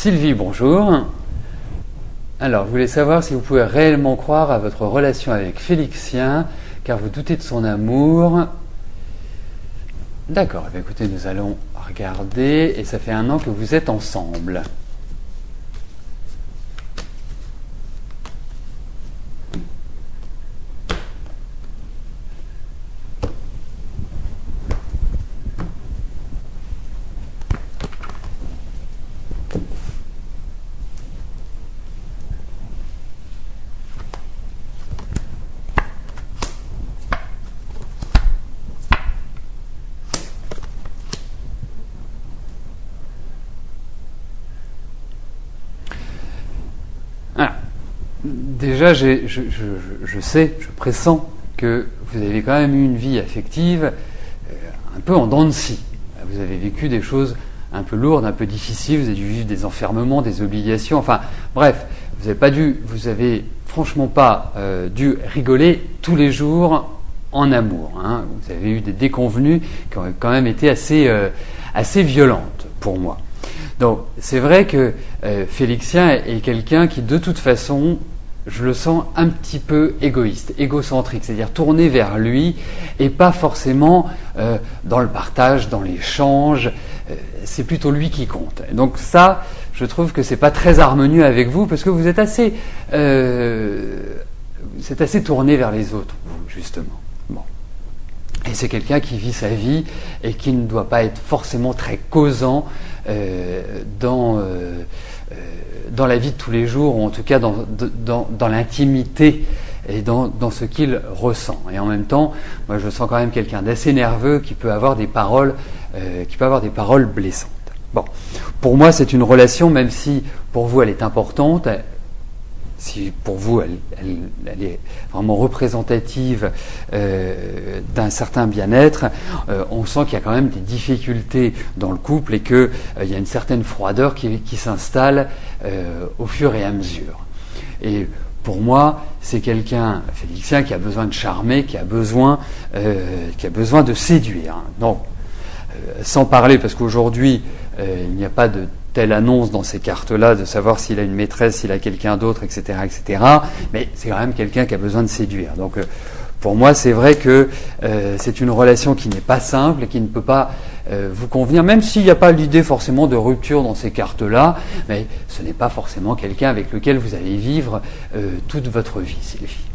Sylvie, bonjour. Alors, je voulais savoir si vous pouvez réellement croire à votre relation avec Félixien, car vous doutez de son amour. D'accord, eh bien, écoutez, nous allons regarder, et ça fait 1 an que vous êtes ensemble. Alors, déjà, je sais, je pressens que vous avez quand même eu une vie affective un peu en dents de scie. Vous avez vécu des choses un peu lourdes, un peu difficiles, vous avez dû vivre des enfermements, des obligations, enfin bref, vous avez franchement pas dû rigoler tous les jours en amour. Hein. Vous avez eu des déconvenues qui ont quand même été assez violentes pour moi. Donc c'est vrai que Félixien est quelqu'un qui de toute façon, je le sens un petit peu égoïste, égocentrique, c'est-à-dire tourné vers lui et pas forcément dans le partage, dans l'échange, c'est plutôt lui qui compte. Et donc ça, je trouve que c'est pas très harmonieux avec vous parce que vous êtes assez tourné vers les autres, vous, justement. Bon. Et c'est quelqu'un qui vit sa vie et qui ne doit pas être forcément très causant dans la vie de tous les jours, ou en tout cas dans l'intimité et dans ce qu'il ressent. Et en même temps, moi je sens quand même quelqu'un d'assez nerveux qui peut avoir des paroles blessantes. Bon, pour moi c'est une relation, même si pour vous elle est importante, si pour vous elle est vraiment représentative d'un certain bien-être, on sent qu'il y a quand même des difficultés dans le couple et qu'il y a une certaine froideur qui s'installe au fur et à mesure. Et pour moi, c'est quelqu'un, Félixien, qui a besoin de charmer, qui a besoin de séduire. Donc, sans parler, parce qu'aujourd'hui, il n'y a pas de telle annonce dans ces cartes-là, de savoir s'il a une maîtresse, s'il a quelqu'un d'autre, etc., etc. Mais c'est quand même quelqu'un qui a besoin de séduire. Donc, pour moi, c'est vrai que c'est une relation qui n'est pas simple et qui ne peut pas vous convenir, même s'il n'y a pas l'idée forcément de rupture dans ces cartes-là, mais ce n'est pas forcément quelqu'un avec lequel vous allez vivre toute votre vie, Sylvie.